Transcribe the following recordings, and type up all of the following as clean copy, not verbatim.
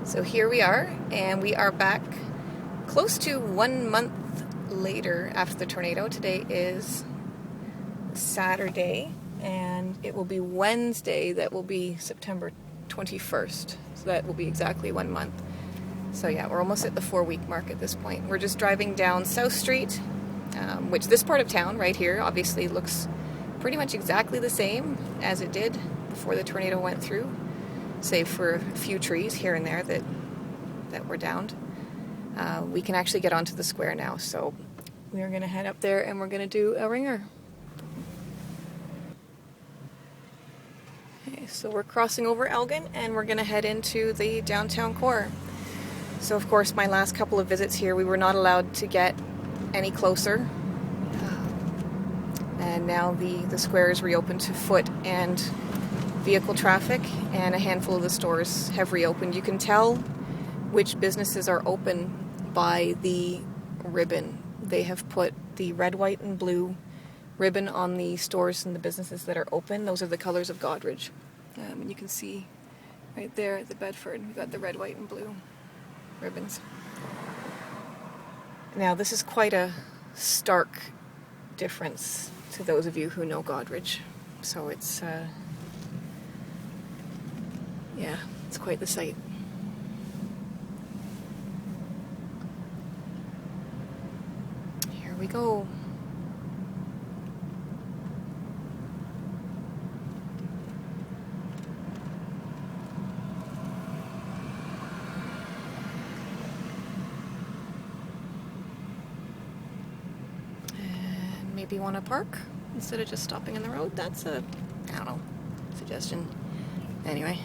So here we are, and we are back close to 1 month later after the tornado. Today is Saturday, and it will be Wednesday that will be September 21st. So that will be exactly 1 month. So yeah, we're almost at the 4-week mark at this point. We're just driving down South Street, which this part of town right here obviously looks pretty much exactly the same as it did before the tornado went through, save for a few trees here and there that were downed. We can actually get onto the square now, so we're going to head up there and we're going to do a ringer. Okay, so we're crossing over Elgin and we're going to head into the downtown core. So of course my last couple of visits here we were not allowed to get any closer. And now the square is reopened to foot and vehicle traffic, and a handful of the stores have reopened. You can tell which businesses are open by the ribbon. They have put the red, white, and blue ribbon on the stores and the businesses that are open. Those are the colors of Goderich. And you can see right there at the Bedford, we've got the red, white, and blue ribbons. Now this is quite a stark difference to those of you who know Goderich. So it's yeah, it's quite the sight. Here we go. And maybe want to park instead of just stopping in the road. That's a, I don't know, suggestion. Anyway.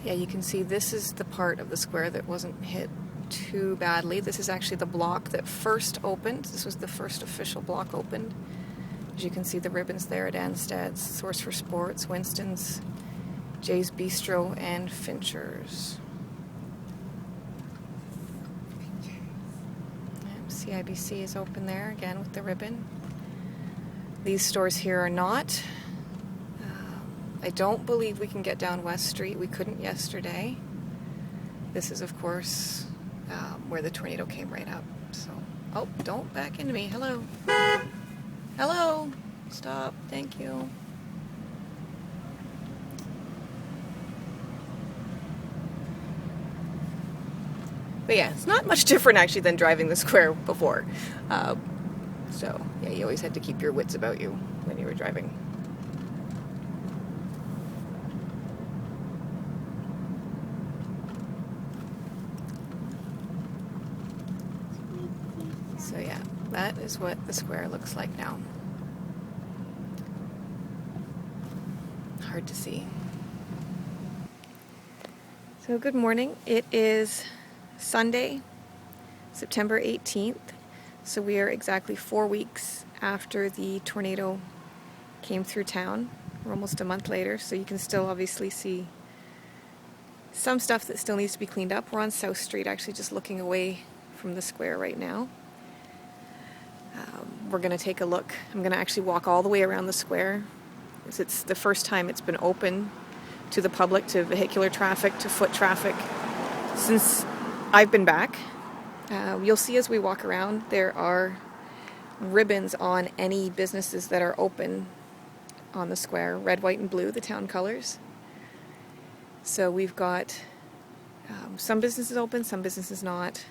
Yeah, you can see this is the part of the square that wasn't hit too badly. This is actually the block that first opened. This was the first official block opened. As you can see the ribbons there at Anstead's, Source for Sports, Winston's, Jay's Bistro, and Fincher's. CIBC is open there again with the ribbon. These stores here are not. I don't believe we can get down West Street. We couldn't yesterday. This is, of course, where the tornado came right up. So, oh, don't back into me. Hello. Hello. Stop. Thank you. But yeah, it's not much different actually than driving the square before. So, yeah, you always had to keep your wits about you when you were driving. So yeah, that is what the square looks like now. Hard to see. So good morning. It is Sunday, September 18th. So we are exactly 4 weeks after the tornado came through town. We're almost a month later, so you can still obviously see some stuff that still needs to be cleaned up. We're on South Street, actually just looking away from the square right now. We're going to take a look. I'm going to actually walk all the way around the square. It's the first time it's been open to the public, to vehicular traffic, to foot traffic, since I've been back. You'll see as we walk around, there are ribbons on any businesses that are open on the square. Red, white, and blue, the town colors. So we've got some businesses open, some businesses not.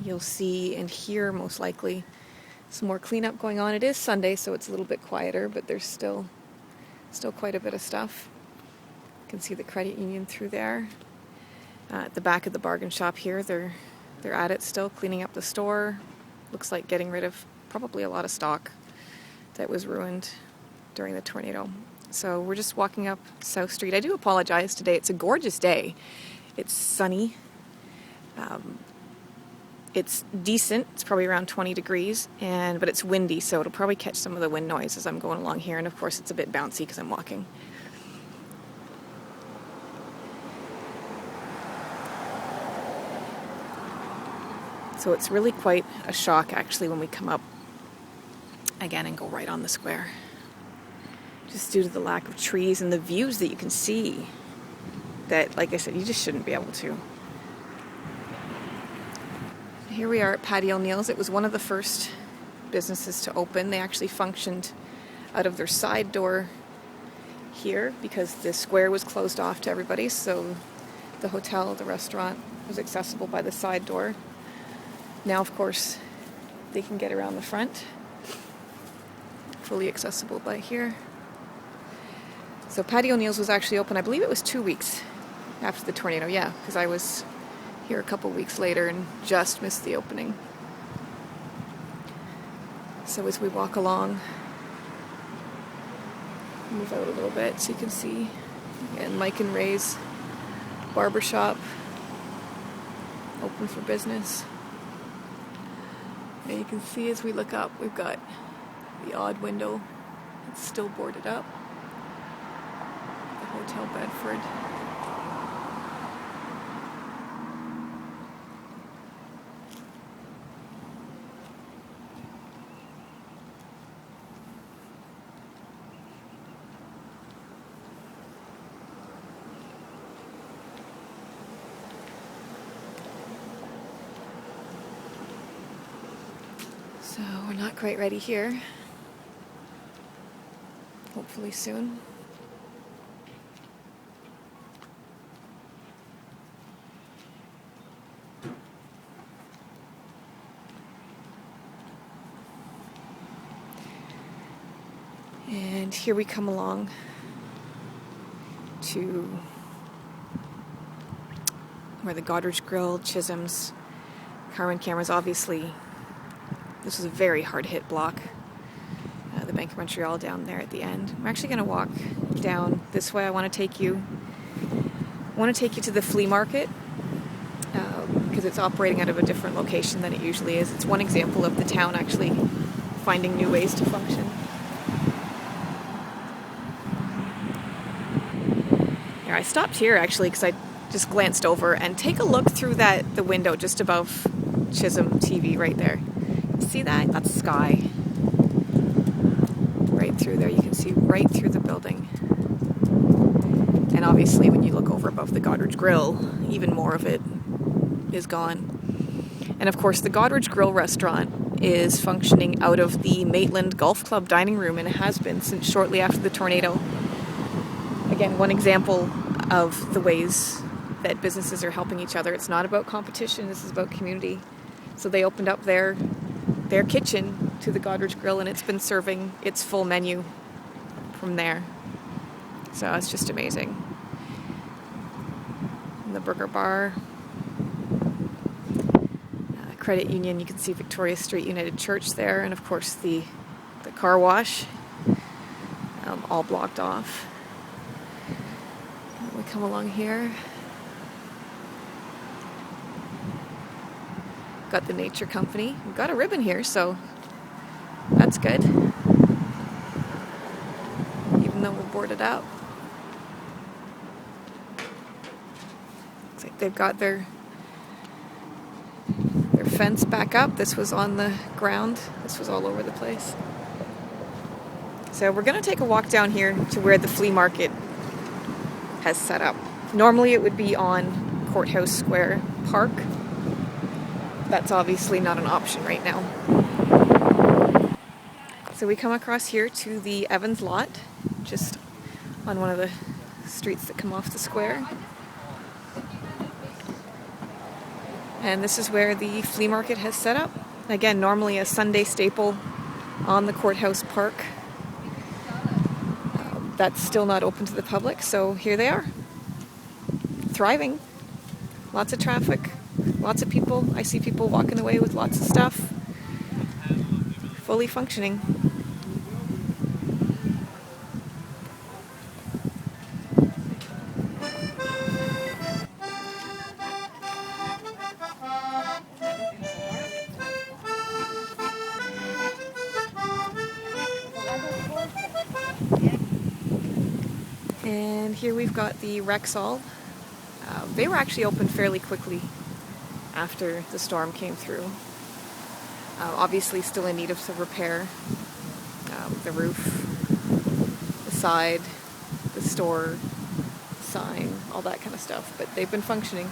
You'll see and hear, most likely, some more cleanup going on. It is Sunday, so it's a little bit quieter, but there's still quite a bit of stuff. You can see the credit union through there. At the back of the bargain shop here, they're at it still, cleaning up the store. Looks like getting rid of probably a lot of stock that was ruined during the tornado. So we're just walking up South Street. I do apologize today. It's a gorgeous day. It's sunny. It's decent. It's probably around 20 degrees, but it's windy, so it'll probably catch some of the wind noise as I'm going along here. And of course, it's a bit bouncy because I'm walking. So it's really quite a shock actually when we come up again and go right on the square. Just due to the lack of trees and the views that you can see that, like I said, you just shouldn't be able to. Here we are at Paddy O'Neill's. It was one of the first businesses to open. They actually functioned out of their side door here because the square was closed off to everybody, so the hotel, the restaurant was accessible by the side door. Now, of course, they can get around the front, fully accessible by here. So Paddy O'Neill's was actually open, I believe it was 2 weeks after the tornado, yeah, because I was here a couple weeks later and just missed the opening. So as we walk along, move out a little bit so you can see, and Mike and Ray's barbershop, open for business. And you can see as we look up, we've got the odd window that's still boarded up. The Hotel Bedford. So we're not quite ready here. Hopefully soon. And here we come along to where the Goderich Grill, Chisholm's, Carmen Cameras, obviously. This was a very hard-hit block. The Bank of Montreal down there at the end. I'm actually going to walk down this way. I want to take you to the Flea Market because it's operating out of a different location than it usually is. It's one example of the town actually finding new ways to function. Here, I stopped here actually because I just glanced over, and take a look through the window just above Chisholm TV right there. See that? That's sky. Right through there, you can see right through the building. And obviously when you look over above the Goderich Grill, even more of it is gone. And of course the Goderich Grill restaurant is functioning out of the Maitland Golf Club dining room, and it has been since shortly after the tornado. Again, one example of the ways that businesses are helping each other. It's not about competition, this is about community. So they opened up their kitchen to the Goderich Grill, and it's been serving its full menu from there. So it's just amazing. And the burger bar. Credit Union, you can see Victoria Street United Church there, and of course the car wash, all blocked off. And we come along here. Got the Nature Company. We've got a ribbon here, so that's good. Even though we're boarded up. Looks like they've got their fence back up. This was on the ground. This was all over the place. So we're going to take a walk down here to where the Flea Market has set up. Normally it would be on Courthouse Square Park. That's obviously not an option right now. So we come across here to the Evans lot, just on one of the streets that come off the square. And this is where the flea market has set up. Again, normally a Sunday staple on the Courthouse Park. That's still not open to the public, so here they are. Thriving. Lots of traffic. Lots of people. I see people walking away with lots of stuff. Fully functioning. And here we've got the Rexall. They were actually open fairly quickly after the storm came through. Obviously still in need of some repair. The roof, the side, the store, sign, all that kind of stuff. But they've been functioning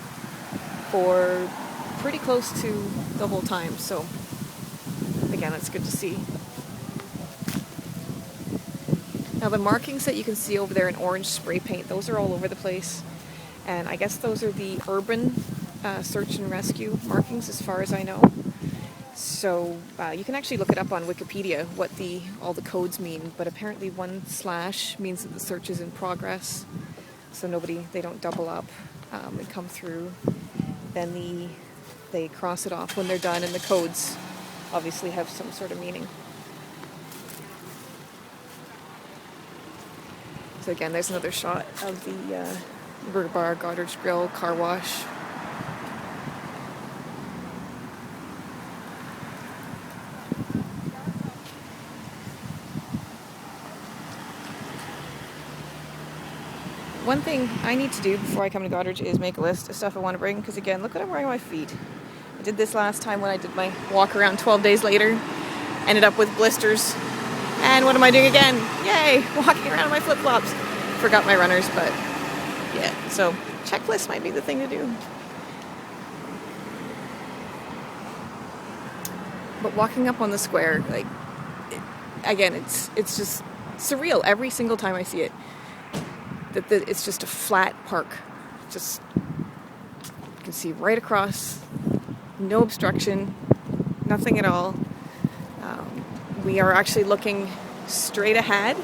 for pretty close to the whole time. So again, it's good to see. Now the markings that you can see over there in orange spray paint, those are all over the place. And I guess those are the urban search and rescue markings as far as I know. So you can actually look it up on Wikipedia what all the codes mean, but apparently 1/ means that the search is in progress, so they don't double up and come through. Then they cross it off when they're done, and the codes obviously have some sort of meaning. So again, there's another shot of the Burger Bar, Goderich Grill, car wash. One thing I need to do before I come to Goderich is make a list of stuff I want to bring, because again, look what I'm wearing on my feet. I did this last time when I did my walk around 12 days later. Ended up with blisters. And what am I doing again? Yay! Walking around in my flip-flops. Forgot my runners, but yeah. So checklist might be the thing to do. But walking up on the square, again, it's just surreal every single time I see it. It's just a flat park. Just, you can see right across, no obstruction, nothing at all. We are actually looking straight ahead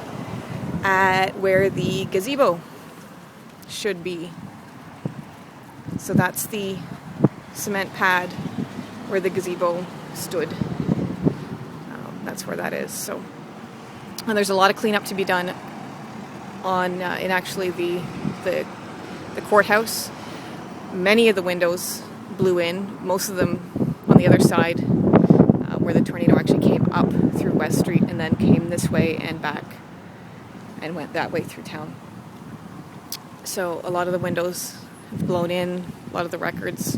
at where the gazebo should be. So that's the cement pad where the gazebo stood. That's where that is. So, and there's a lot of cleanup to be done in actually the courthouse. Many of the windows blew in, most of them on the other side where the tornado actually came up through West Street and then came this way and back and went that way through town. So a lot of the windows have blown in, a lot of the records.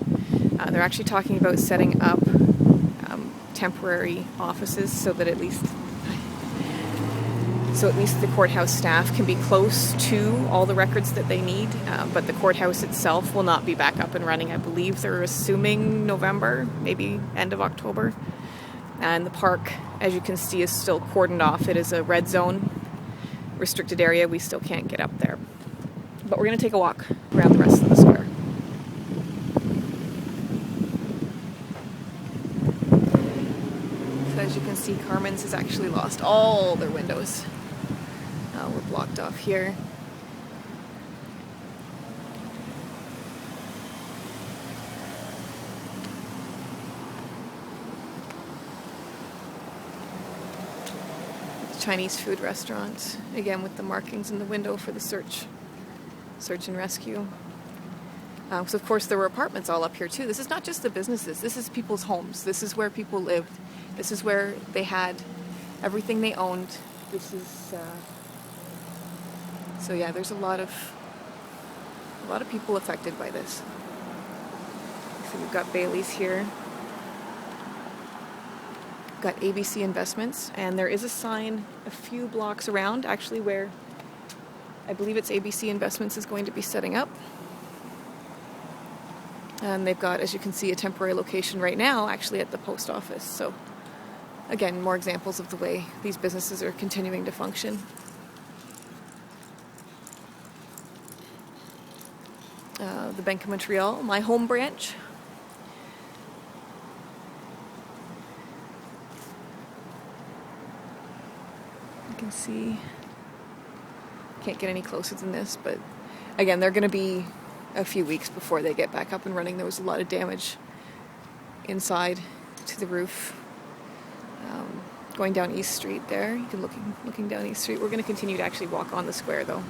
They're actually talking about setting up temporary offices so that at least the courthouse staff can be close to all the records that they need, but the courthouse itself will not be back up and running. I believe they're assuming November, maybe end of October. And the park, as you can see, is still cordoned off. It is a red zone, restricted area. We still can't get up there. But we're going to take a walk around the rest of the square. So as you can see, Carmen's has actually lost all their windows. We're blocked off here. Chinese food restaurant, again with the markings in the window for the search and rescue. So of course there were apartments all up here too. This is not just the businesses, this is people's homes. This is where people lived. This is where they had everything they owned. This is so yeah, there's a lot of people affected by this. So we've got Bailey's here. We've got ABC Investments, and there is a sign a few blocks around actually where I believe it's ABC Investments is going to be setting up. And they've got, as you can see, a temporary location right now actually at the post office. So again, more examples of the way these businesses are continuing to function. The Bank of Montreal, my home branch. You can see, can't get any closer than this, but again, they're going to be a few weeks before they get back up and running. There was a lot of damage inside to the roof. Going down East Street there, you can looking down East Street. We're going to continue to actually walk on the square though.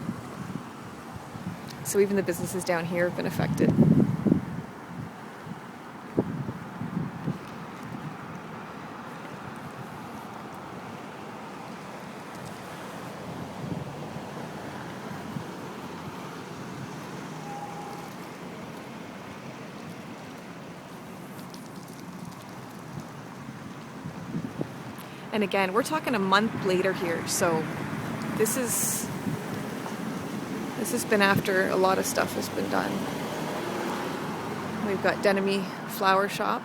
So even the businesses down here have been affected. And again, we're talking a month later here, so this has been after a lot of stuff has been done. We've got Denemy Flower Shop.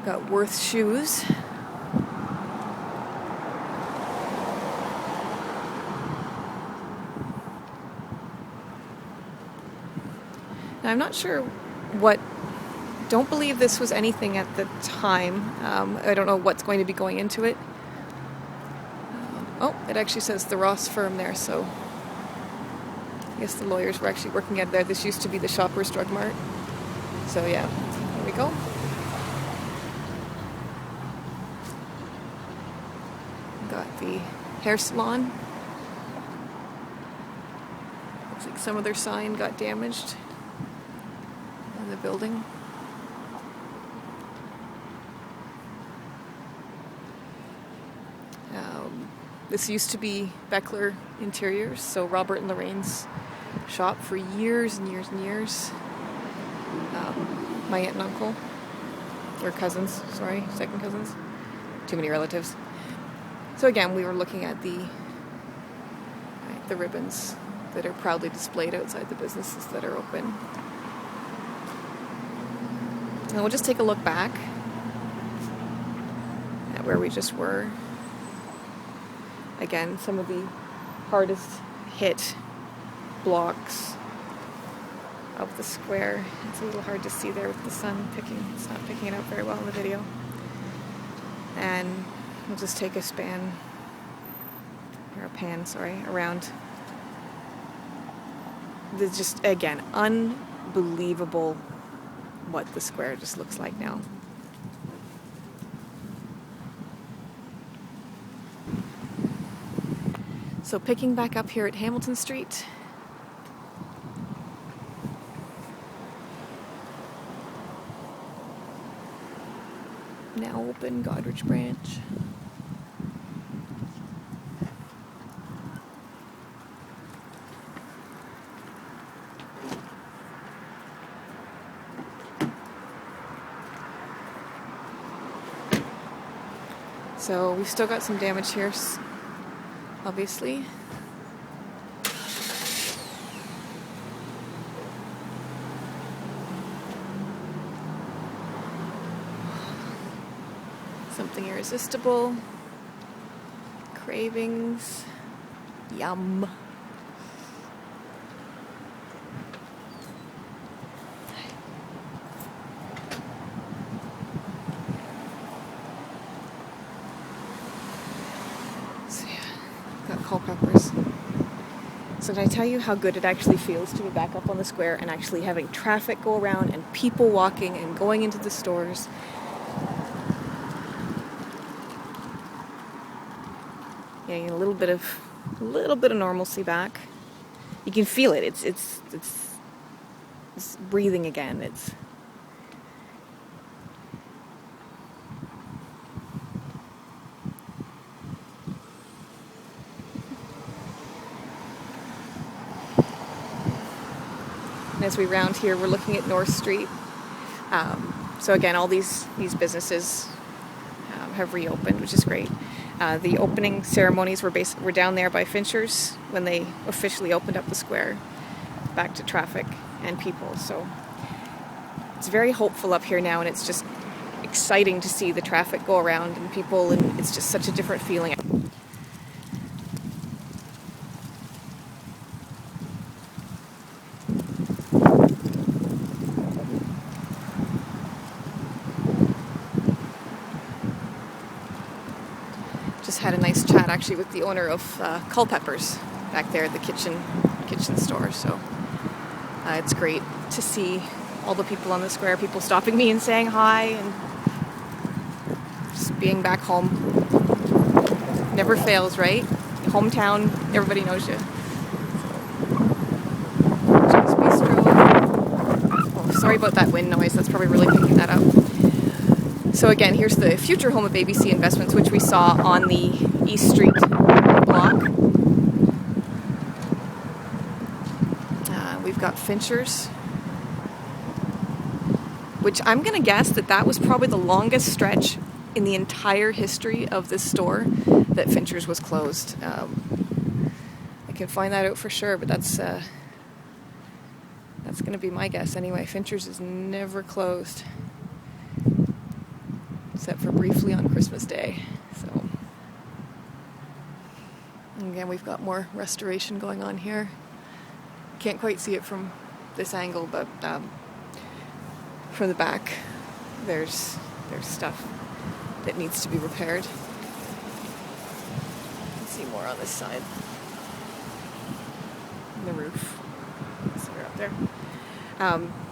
Got Worth Shoes. Now, I'm not sure don't believe this was anything at the time. I don't know what's going to be going into it. Oh, it actually says the Ross firm there, so I guess the lawyers were actually working out there. This used to be the Shoppers Drug Mart. So yeah, here we go. Got the hair salon. Looks like some of their sign got damaged in the building. This used to be Beckler Interiors, so Robert and Lorraine's shop for years and years and years. My aunt and uncle, or cousins, sorry, second cousins. Too many relatives. So again, we were looking at the ribbons that are proudly displayed outside the businesses that are open. And we'll just take a look back at where we just were. Again, some of the hardest hit blocks of the square. It's a little hard to see there with the sun it's not picking it up very well in the video. And we'll just take a pan around. There's just, again, unbelievable what the square just looks like now. So picking back up here at Hamilton Street. Now open Goderich branch. So we've still got some damage here, obviously. Something irresistible. Cravings. Yum. Culpeppers. So can I tell you how good it actually feels to be back up on the square and actually having traffic go around and people walking and going into the stores? Getting a little bit of normalcy back. You can feel it. It's breathing again. And as we round here, we're looking at North Street. So again, all these businesses have reopened, which is great. The opening ceremonies were down there by Fincher's when they officially opened up the square back to traffic and people. So it's very hopeful up here now, and it's just exciting to see the traffic go around and people, and it's just such a different feeling. Had a nice chat actually with the owner of Culpeppers back there at the kitchen store. So it's great to see all the people on the square, people stopping me and saying hi, and just being back home. Never fails, right? Hometown, everybody knows you. James Bistro. Oh, sorry about that wind noise. That's probably really picking that up. So again, here's the future home of ABC Investments, which we saw on the East Street block. We've got Finchers, which I'm going to guess that that was probably the longest stretch in the entire history of this store that Finchers was closed. I can find that out for sure, but that's going to be my guess anyway. Finchers is never closed, except for briefly on Christmas Day. So, and again, we've got more restoration going on here. Can't quite see it from this angle, but from the back, there's stuff that needs to be repaired. You can see more on this side. And the roof. So we're up there.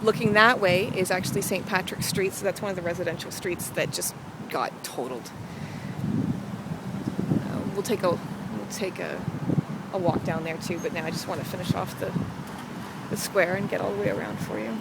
Looking that way is actually St. Patrick's Street, so that's one of the residential streets that just got totaled. We'll take a walk down there too, but now I just want to finish off the square and get all the way around for you.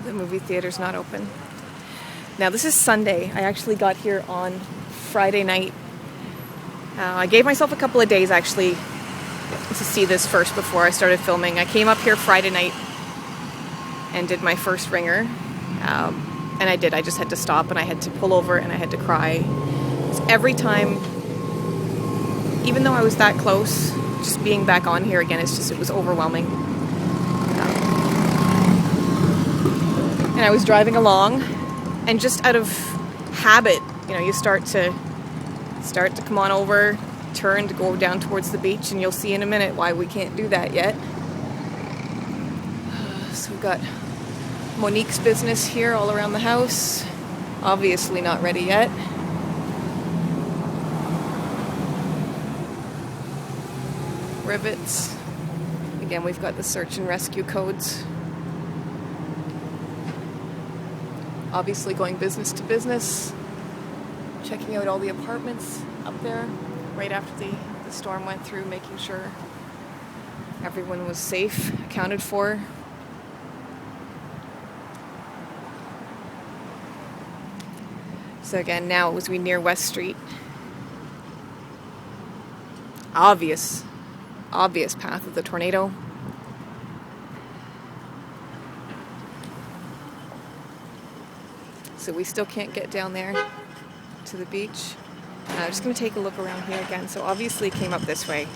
The movie theater's not open. Now this is Sunday. I actually got here on Friday night. I gave myself a couple of days actually to see this first before I started filming. I came up here Friday night and did my first ringer. And I did. I just had to stop and I had to pull over and I had to cry. Every time, even though I was that close, just being back on here again, it was overwhelming. And I was driving along, and just out of habit, you start to come on over, turn to go down towards the beach, and you'll see in a minute why we can't do that yet. So we've got Monique's business here all around the house. Obviously not ready yet. Rivets. Again, we've got the search and rescue codes. Obviously going business to business, checking out all the apartments up there right after the storm went through, making sure everyone was safe, accounted for. So again, now as we near West Street, obvious path of the tornado. So we still can't get down there to the beach. I'm just going to take a look around here again. So obviously it came up this way.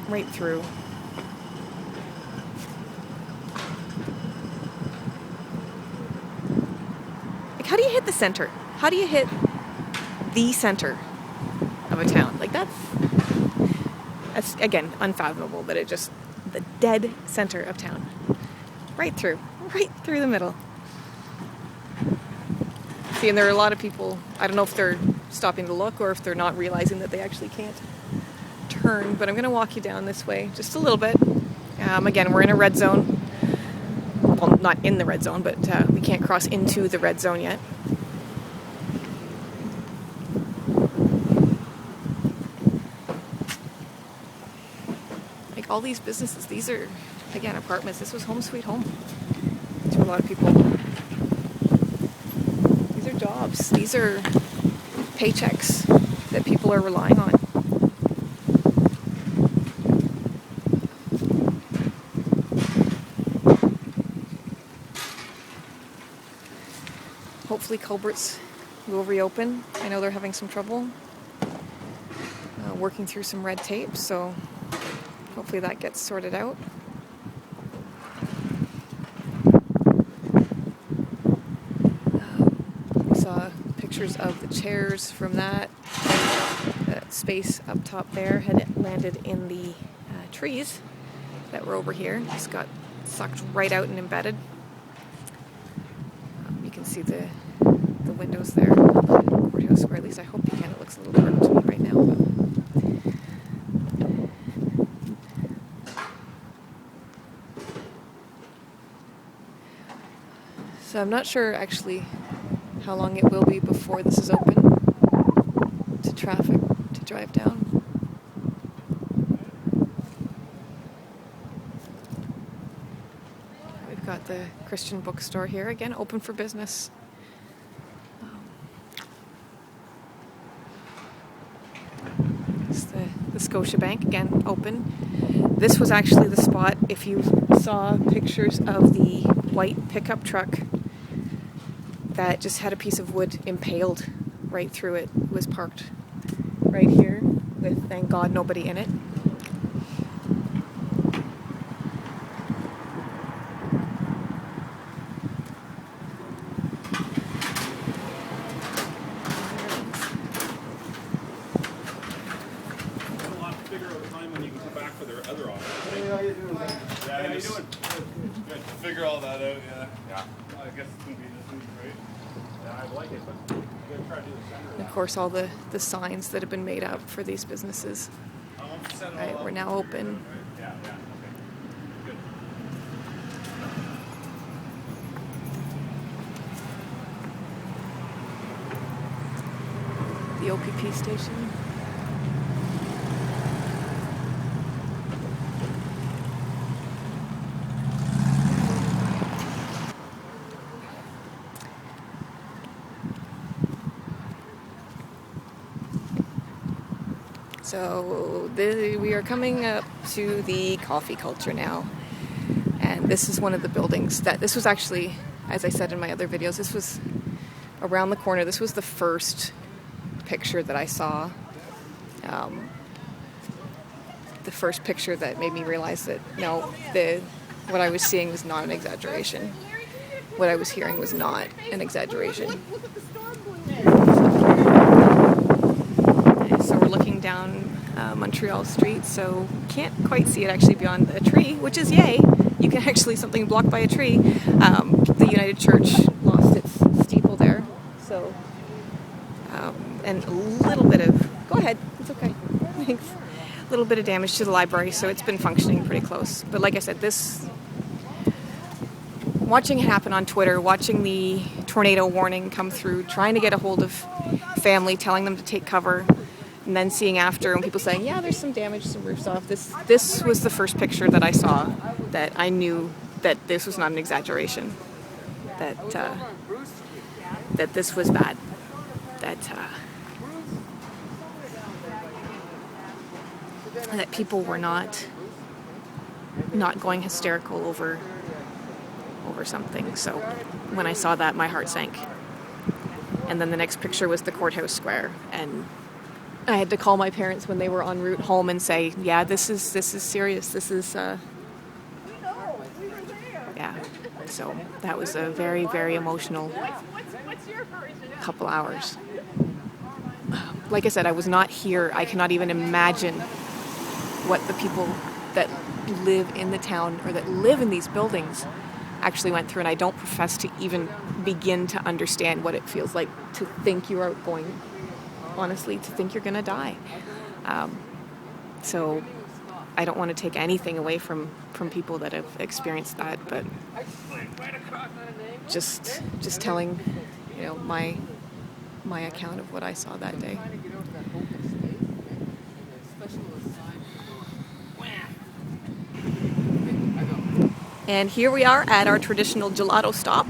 Right through. Like, how do you hit the center? How do you hit the center of a town? Like, that's again, unfathomable that it just, the dead center of town. Right through the middle. See, and there are a lot of people, I don't know if they're stopping to look or if they're not realizing that they actually can't turn, but I'm going to walk you down this way just a little bit. Again, we're in a red zone. Well, not in the red zone, but we can't cross into the red zone yet. Like, all these businesses, these are, again, apartments. This was home sweet home to a lot of people. These are jobs. These are paychecks that people are relying on. Hopefully Culbert's will reopen. I know they're having some trouble working through some red tape, so hopefully that gets sorted out. We saw pictures of the chairs from that space up top there had landed in the trees that were over here. Just got sucked right out and embedded. You can see the windows there on the courthouse, or at least I hope you can. It looks a little dark to me right now. But So I'm not sure actually how long it will be before this is open to traffic to drive down. We've got the Christian bookstore here, again open for business. It's the Scotiabank, again open. This was actually the spot, if you saw pictures of the white pickup truck that just had a piece of wood impaled right through it. It was parked right here with, thank God, nobody in it. Figure all that out, yeah. Yeah. I guess it's going to be this week, right? Yeah, I like it, but you got to try to do the center. And of course, all the signs that have been made up for these businesses. Right, we're now open. Yeah, yeah, okay. Good. The OPP station. So we are coming up to the coffee culture now, and this is one of the buildings that, this was actually, as I said in my other videos, this was around the corner. This was the first picture that I saw, the first picture that made me realize that no, what I was seeing was not an exaggeration. What I was hearing was not an exaggeration. So we're looking down Montreal Street, so can't quite see it actually beyond a tree, which is yay. You can actually something blocked by a tree. The United Church lost its steeple there, so and a little bit of, go ahead, it's okay, thanks. A little bit of damage to the library, so it's been functioning pretty close. But like I said, watching it happen on Twitter, watching the tornado warning come through, trying to get a hold of family, telling them to take cover, and then seeing after and people saying, yeah, there's some damage, some roofs off. This was the first picture that I saw that I knew that this was not an exaggeration, that this was bad, that people were not going hysterical over something. So when I saw that, my heart sank. And then the next picture was the courthouse square, and I had to call my parents when they were en route home and say, yeah, this is serious. This is yeah. So that was a very, very emotional couple hours. Like I said, I was not here. I cannot even imagine what the people that live in the town or that live in these buildings actually went through, and I don't profess to even begin to understand what it feels like to think you are going, honestly, to think you're going to die. So I don't want to take anything away from people that have experienced that, but just telling, my account of what I saw that day. And here we are at our traditional gelato stop.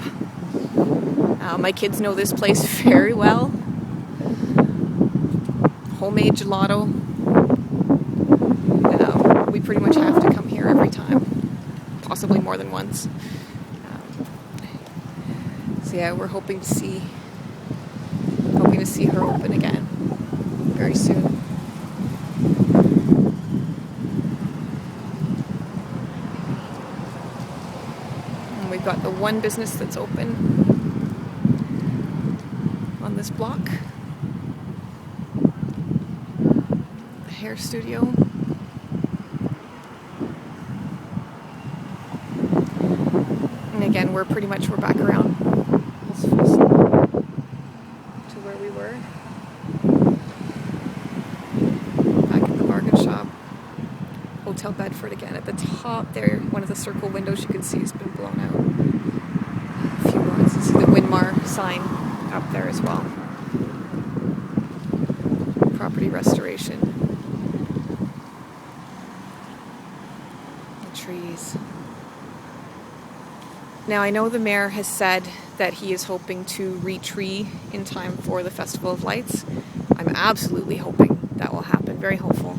My kids know this place very well. Homemade gelato. We pretty much have to come here every time, possibly more than once. So yeah, we're hoping to see her open again very soon. And we've got the one business that's open on this block. The hair studio. And again, we're back around to where we were. Back at the bargain shop. Hotel Bedford again. At the top there, one of the circle windows you can see has been blown out. A few rods see the Winmar sign up there as well. Property restoration. The trees. Now I know the mayor has said that he is hoping to re-tree in time for the Festival of Lights. I'm absolutely hoping that will happen. Very hopeful.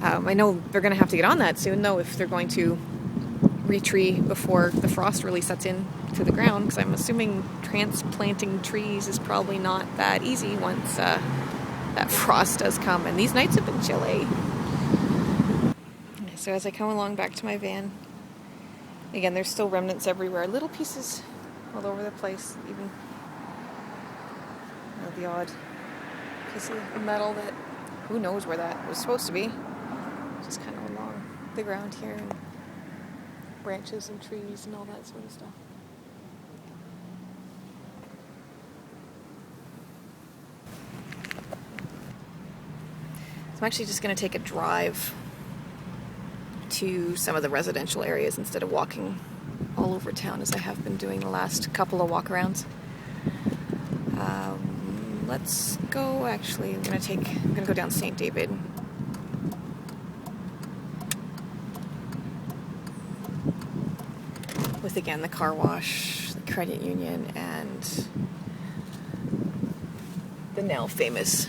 I know they're going to have to get on that soon, though, if they're going to re-tree before the frost really sets in to the ground, because I'm assuming transplanting trees is probably not that easy once that frost does come. And these nights have been chilly. So as I come along back to my van, again, there's still remnants everywhere. Little pieces all over the place. Even the odd piece of metal that who knows where that was supposed to be. Just kind of along the ground here, and branches and trees and all that sort of stuff. So I'm actually just going to take a drive to some of the residential areas instead of walking all over town as I have been doing the last couple of walkarounds. Let's go, actually, I'm gonna go down St. David. With, again, the car wash, the credit union, and the now famous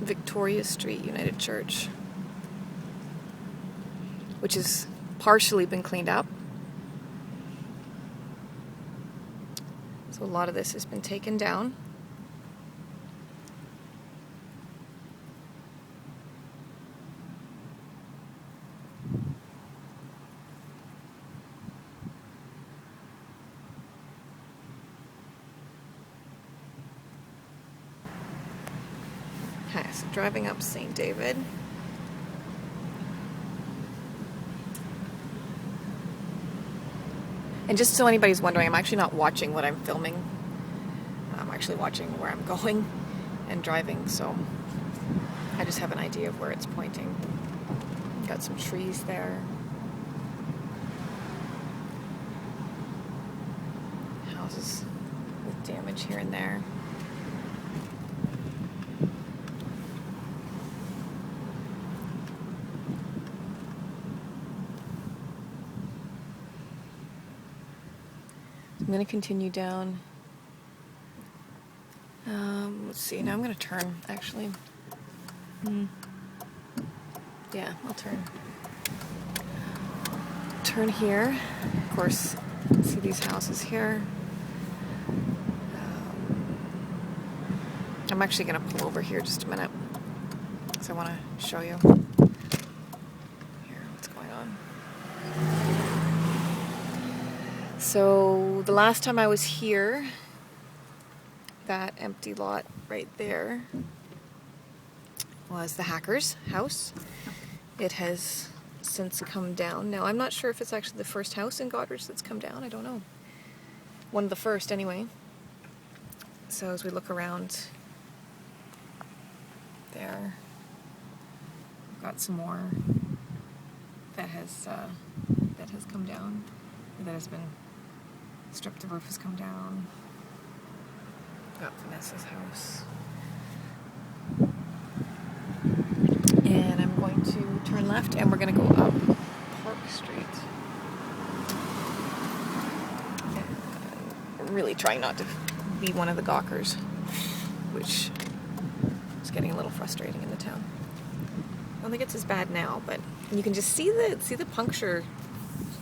Victoria Street United Church, which has partially been cleaned up. So a lot of this has been taken down. Okay, so driving up St. David. And just so anybody's wondering, I'm actually not watching what I'm filming. I'm actually watching where I'm going and driving, so I just have an idea of where it's pointing. Got some trees there. Houses with damage here and there. I'm going to continue down. Let's see, now I'm going to turn, actually. Yeah, I'll turn. Turn here. Of course, see these houses here. I'm actually going to pull over here just a minute, because I want to show you here what's going on. So the last time I was here, that empty lot right there was the hacker's house. It has since come down. Now, I'm not sure if it's actually the first house in Goderich that's come down. I don't know. One of the first, anyway. So as we look around there, we've got some more that has come down. That has been stripped. The roof has come down. Got Vanessa's house. And I'm going to turn left, and we're going to go up Park Street. I'm really trying not to be one of the gawkers, which is getting a little frustrating in the town. I don't think it's as bad now, but you can just see the puncture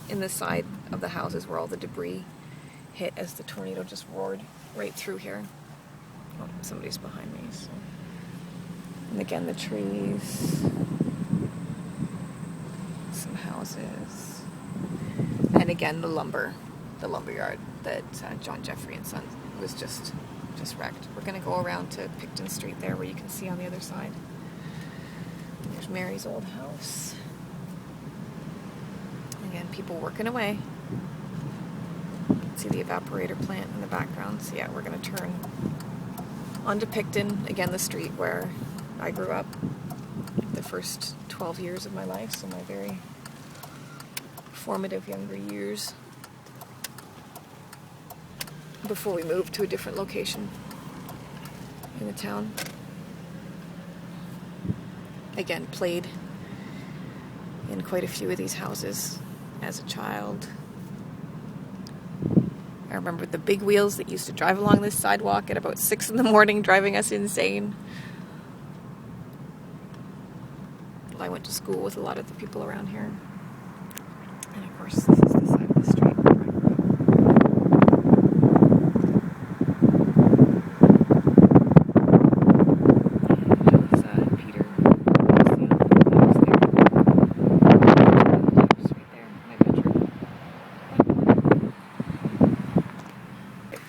in the side of the houses where all the debris hit as the tornado just roared right through here. Oh, somebody's behind me. So. And again, the trees, some houses, and again the lumberyard that John Jeffrey and Son was just wrecked. We're going to go around to Picton Street there, where you can see on the other side. There's Mary's old house. Again, people working away. See the evaporator plant in the background. So yeah, we're going to turn onto Picton, again the street where I grew up the first 12 years of my life, so my very formative younger years. before we moved to a different location in the town. Again, played in quite a few of these houses as a child. I remember the big wheels that used to drive along this sidewalk at about 6 in the morning, driving us insane. I went to school with a lot of the people around here. And of course, this is the side of the street.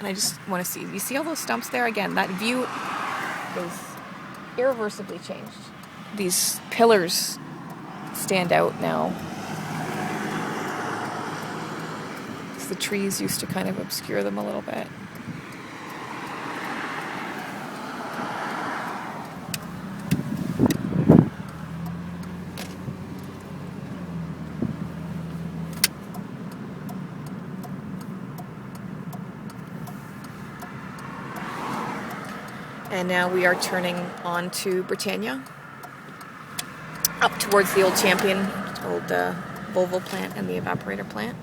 I just want to see. You see all those stumps there? Again, that view is irreversibly changed. These pillars stand out now. The trees used to kind of obscure them a little bit. And now we are turning on to Britannia, up towards the old Champion, old Volvo plant and the Evaporator plant.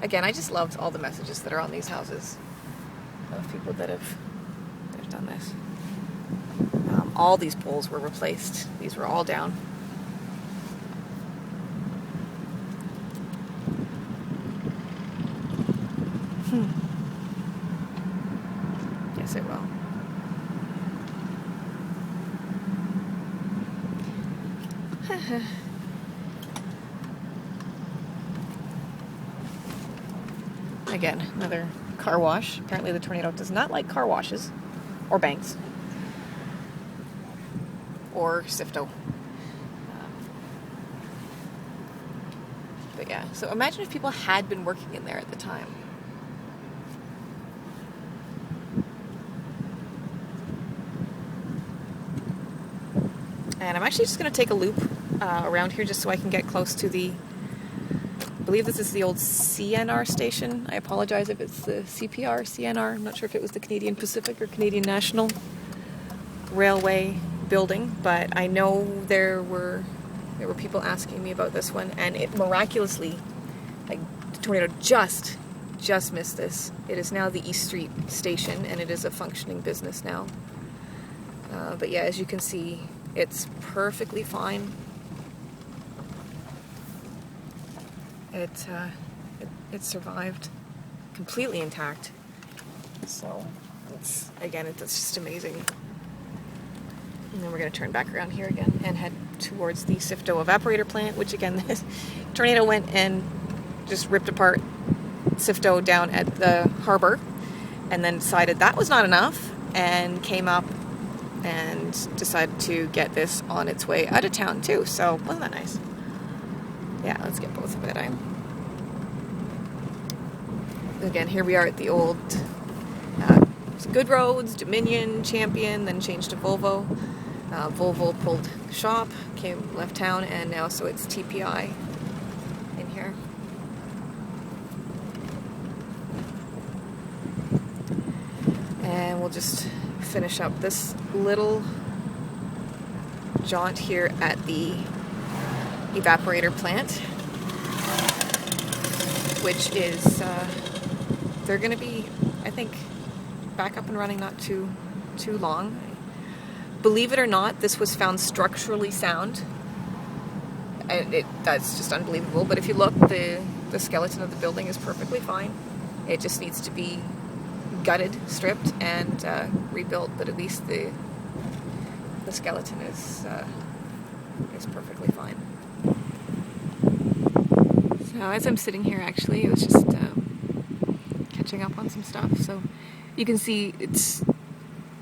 Again, I just loved all the messages that are on these houses of people that have done this. All these poles were replaced. These were all down. Yes, it will. Again, another car wash. Apparently the tornado does not like car washes or banks or Sifto. But yeah, so imagine if people had been working in there at the time. And I'm actually just going to take a loop around here just so I can get close to the, I believe this is the old CNR station. I apologize if it's the CPR, CNR. I'm not sure if it was the Canadian Pacific or Canadian National Railway building, but I know there were people asking me about this one, and it miraculously, like, the tornado just missed this. It is now the East Street station, and it is a functioning business now. But yeah, as you can see, it's perfectly fine. It survived completely intact. So it's just amazing. And then we're going to turn back around here again and head towards the Sifto Evaporator Plant, which again, this tornado went and just ripped apart Sifto down at the Harbour, and then decided that was not enough and came up and decided to get this on its way out of town too. So wasn't that nice? Yeah, let's get both of it. Again, here we are at the old Good Roads, Dominion, Champion, then changed to Volvo. Volvo pulled shop, left town, and now so it's TPI in here. And we'll just finish up this little jaunt here at the Evaporator Plant, which is they're going to be, I think, back up and running not too long. Believe it or not, this was found structurally sound. That's just unbelievable. But if you look, the skeleton of the building is perfectly fine. It just needs to be gutted, stripped, and rebuilt. But at least the skeleton is perfectly fine. So as I'm sitting here, actually, it was just catching up on some stuff. So you can see it's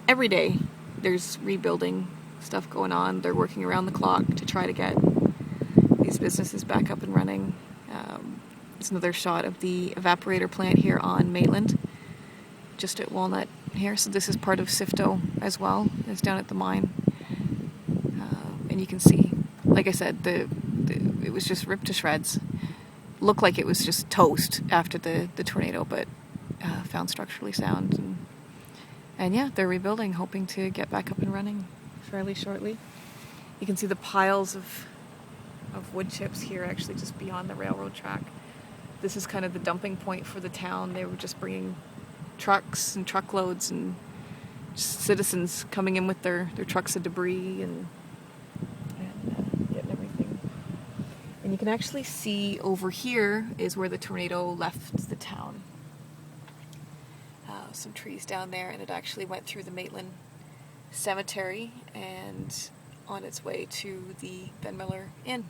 every day there's rebuilding stuff going on. They're working around the clock to try to get these businesses back up and running. It's another shot of the evaporator plant here on Maitland, just at Walnut here. So this is part of Sifto as well. It's down at the mine. And you can see, like I said, it was just ripped to shreds. Looked like it was just toast after the tornado, but found structurally sound. And yeah, they're rebuilding, hoping to get back up and running fairly shortly. You can see the piles of wood chips here, actually just beyond the railroad track. This is kind of the dumping point for the town. They were just bringing trucks and truckloads and just citizens coming in with their trucks of debris and getting everything. And you can actually see over here is where the tornado left the town. Some trees down there, and it actually went through the Maitland Cemetery and on its way to the Ben Miller Inn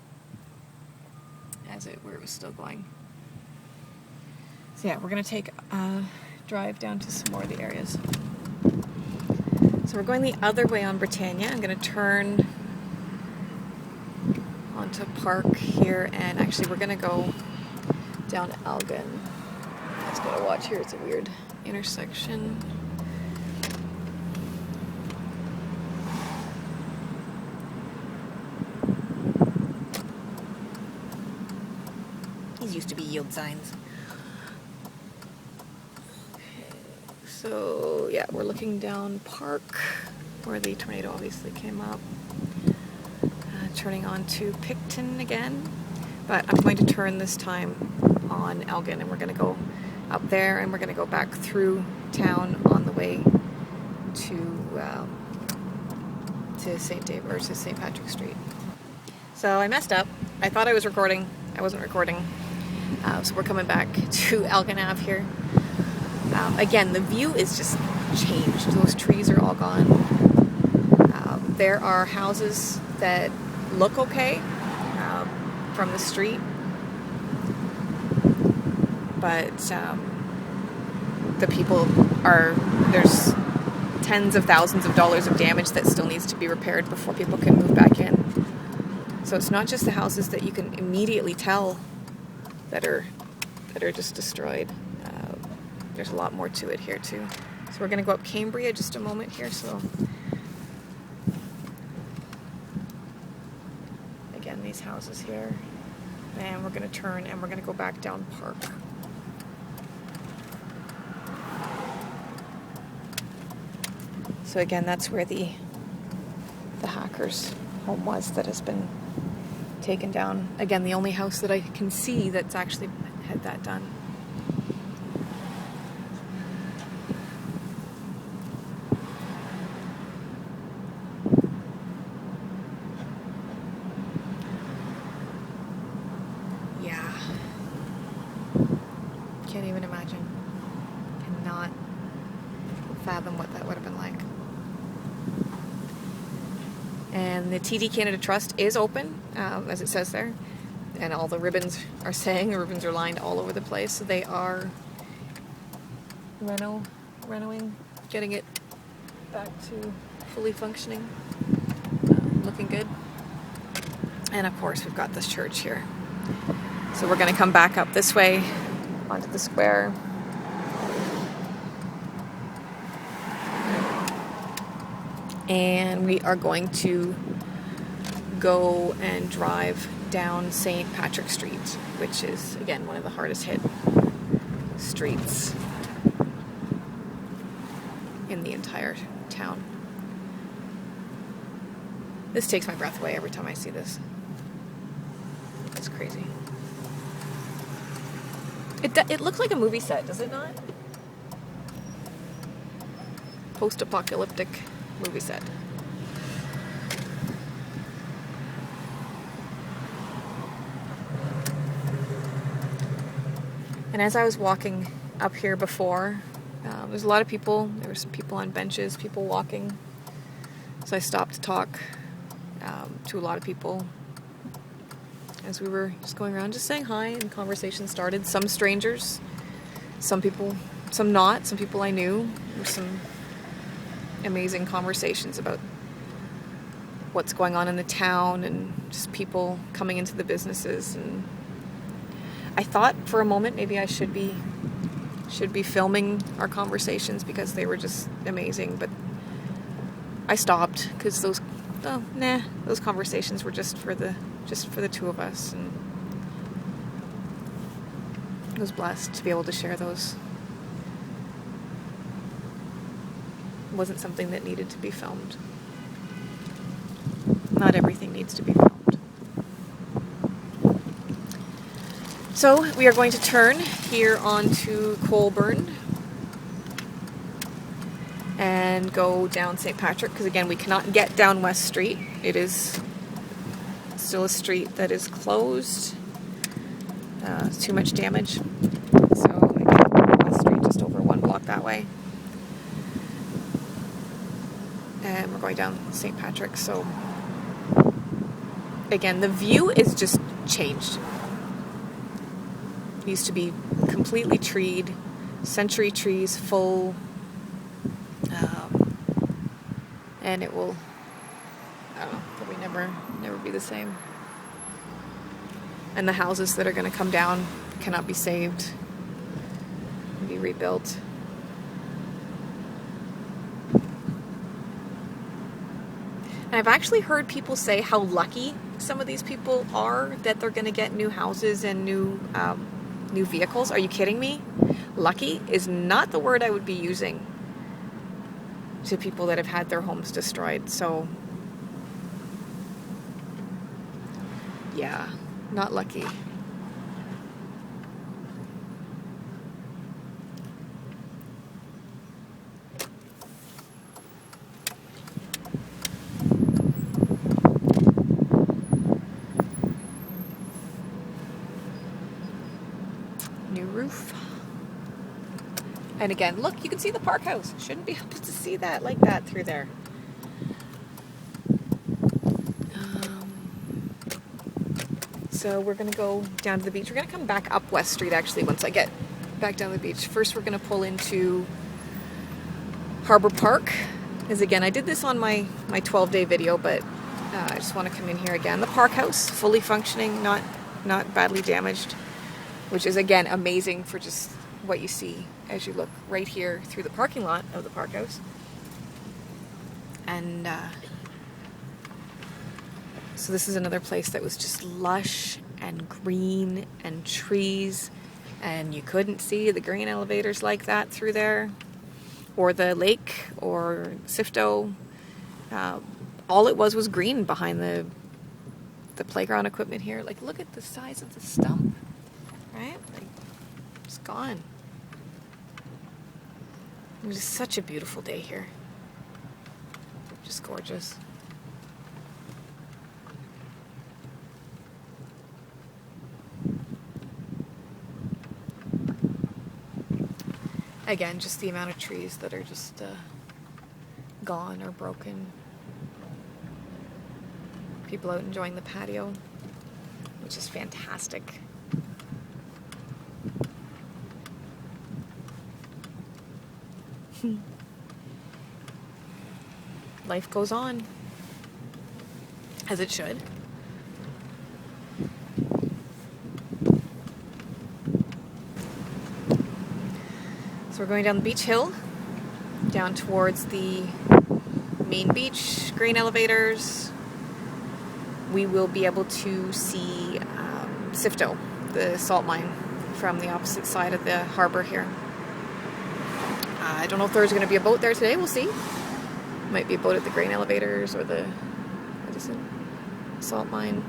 where it was still going. So yeah, we're going to take a drive down to some more of the areas. So we're going the other way on Britannia. I'm going to turn onto Park here, and actually we're going to go down Elgin. I just got to watch here, it's a weird intersection. These used to be yield signs. Okay, so yeah, we're looking down Park, where the tornado obviously came up. Turning on to Picton again, but I'm going to turn this time on Elgin, and we're going to go up there, and we're going to go back through town on the way to St. David, or to St. Patrick's Street. So I messed up. I thought I was recording. I wasn't recording. So we're coming back to Elgin Ave here. Again, the view is just changed. Those trees are all gone. There are houses that look okay from the street, but the people there's tens of thousands of dollars of damage that still needs to be repaired before people can move back in. So it's not just the houses that you can immediately tell that are just destroyed. There's a lot more to it here too. So we're going to go up Cambria just a moment here. So again, these houses here, and we're going to turn and we're going to go back down Park. So again, that's where the hacker's home was that has been taken down. Again, the only house that I can see that's actually had that done. Yeah. Can't even imagine. Cannot fathom what that would have been like. And the TD Canada Trust is open, as it says there, and all the ribbons are saying, the ribbons are lined all over the place, so they are renoing, getting it back to fully functioning, looking good. And of course we've got this church here. So we're going to come back up this way onto the square. And we are going to go and drive down St. Patrick's Street, which is, again, one of the hardest hit streets in the entire town. This takes my breath away every time I see this. It's crazy. It looks like a movie set, does it not? Post-apocalyptic movie set. And as I was walking up here before, there's a lot of people. There were some people on benches, people walking. So I stopped to talk to a lot of people as we were just going around, just saying hi, and conversation started. Some strangers, some people, some not, some people I knew. There were some amazing conversations about what's going on in the town and just people coming into the businesses. And I thought for a moment maybe I should be filming our conversations because they were just amazing, but I stopped because those conversations were just for the two of us, and I was blessed to be able to share those wasn't something that needed to be filmed. Not everything needs to be filmed. So we are going to turn here onto Colborne and go down St. Patrick, because again we cannot get down West Street. It is still a street that is closed. It's too much damage. So again, West Street just over one block that way. And we're going down St. Patrick. So again, the view is just changed. It used to be completely treed, century trees full, and it will, I don't know, probably never be the same. And the houses that are going to come down cannot be saved, be rebuilt. And I've actually heard people say how lucky some of these people are that they're going to get new houses and new vehicles. Are you kidding me? Lucky is not the word I would be using to people that have had their homes destroyed. So, yeah, not lucky. New roof. And again, look, you can see the park house. Shouldn't be able to see that like that through there. So we're going to go down to the beach. We're going to come back up West Street, actually, once I get back down to the beach. First, we're going to pull into Harbour Park. As again, I did this on my 12-day video, but I just want to come in here again. The park house, fully functioning, not badly damaged, which is, again, amazing for just what you see as you look right here through the parking lot of the park house. And so this is another place that was just lush and green and trees, and you couldn't see the grain elevators like that through there, or the lake, or Sifto. All it was green behind the playground equipment here. Like, look at the size of the stump, right? Like, it's gone. It was such a beautiful day here. Just gorgeous. Again, just the amount of trees that are just gone or broken. People out enjoying the patio, which is fantastic. Life goes on, as it should. So we're going down the beach hill, down towards the main beach, grain elevators. We will be able to see Sifto, the salt mine, from the opposite side of the harbour here. I don't know if there's going to be a boat there today. We'll see. Might be a boat at the grain elevators or the, what is it, salt mine.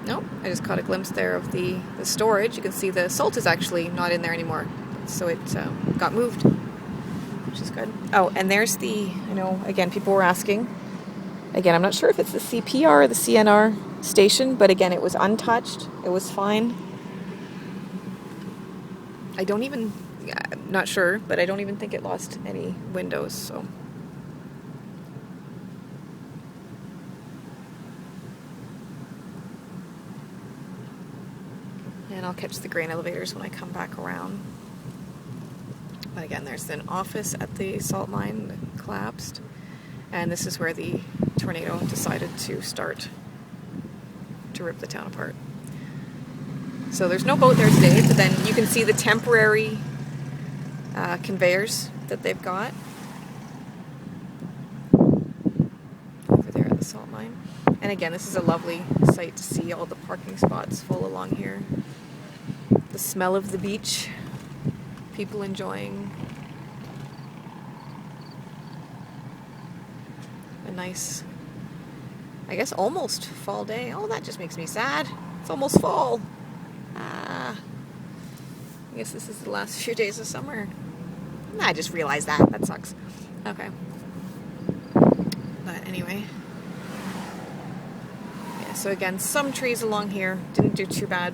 Nope, I just caught a glimpse there of the storage. You can see the salt is actually not in there anymore. So it got moved, which is good. Oh, and there's I know, again, people were asking. Again, I'm not sure if it's the CPR or the CNR station, but again, it was untouched. It was fine. I'm not sure, but I don't even think it lost any windows, so. And I'll catch the grain elevators when I come back around. But again, there's an office at the salt mine that collapsed. And this is where the tornado decided to start to rip the town apart. So there's no boat there today, but then you can see the temporary conveyors that they've got over there at the salt mine. And again, this is a lovely sight to see all the parking spots full along here. The smell of the beach, people enjoying. a nice, I guess, almost fall day. Oh, that just makes me sad. It's almost fall. I guess this is the last few days of summer. I just realized that. That sucks. Okay. But anyway. Yeah, so again, some trees along here didn't do too bad.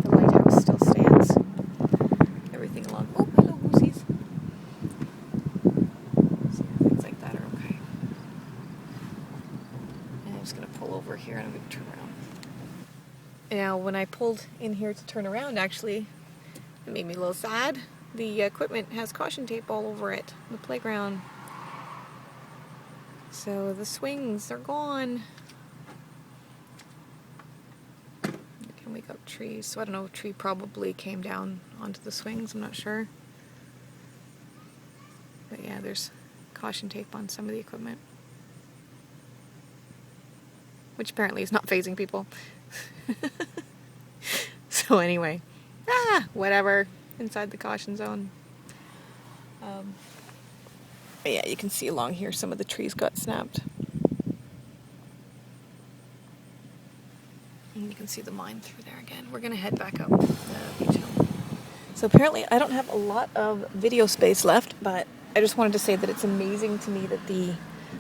The lighthouse still stands. Everything along. Oh, hello, goosies. So things like that are okay. And I'm just going to pull over here and I'm going to turn around. Now, when I pulled in here to turn around, actually, it made me a little sad. The equipment has caution tape all over it, the playground. So the swings are gone. Again, we got trees. So I don't know, a tree probably came down onto the swings, I'm not sure. But yeah, there's caution tape on some of the equipment. Which apparently is not phasing people. So anyway, whatever, inside the caution zone. Yeah, you can see along here some of the trees got snapped. And you can see the mine through there again. We're going to head back up the beach hill. So apparently I don't have a lot of video space left, but I just wanted to say that it's amazing to me that the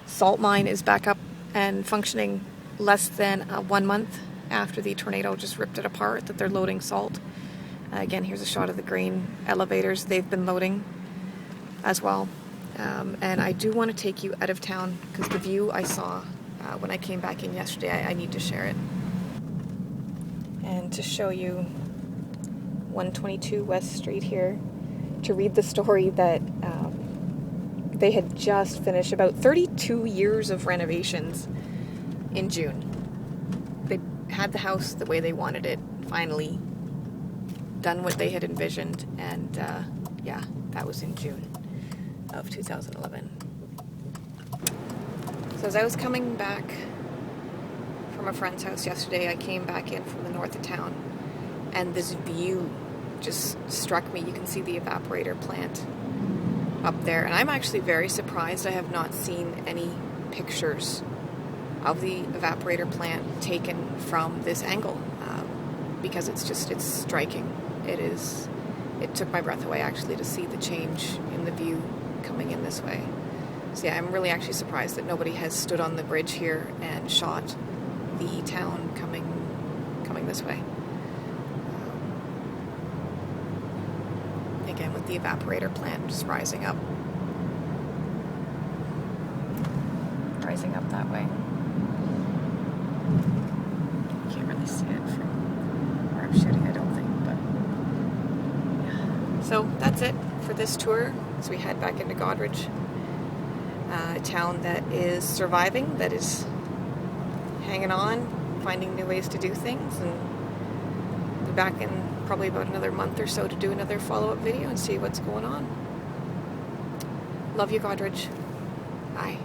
salt mine is back up and functioning less than 1 month after the tornado just ripped it apart, that they're loading salt. Again, here's a shot of the grain elevators they've been loading as well. And I do want to take you out of town because the view I saw when I came back in yesterday, I need to share it. And to show you 122 West Street here, to read the story that they had just finished about 32 years of renovations in June. They had the house the way they wanted it, finally done what they had envisioned, and yeah, that was in June of 2011. So as I was coming back from a friend's house yesterday, I came back in from the north of town, and this view just struck me. You can see the evaporator plant up there, and I'm actually very surprised I have not seen any pictures of the evaporator plant taken from this angle, because it's striking. It took my breath away actually to see the change in the view coming in this way. So yeah, I'm really actually surprised that nobody has stood on the bridge here and shot the town coming this way. Again, with the evaporator plant just rising up that way. You can't really see it from where I'm shooting, I don't think, but yeah. So that's it for this tour. So we head back into Goderich, a town that is surviving, that is hanging on, finding new ways to do things, and be back in probably about another month or so to do another follow-up video and see what's going on. Love you, Goderich. Bye.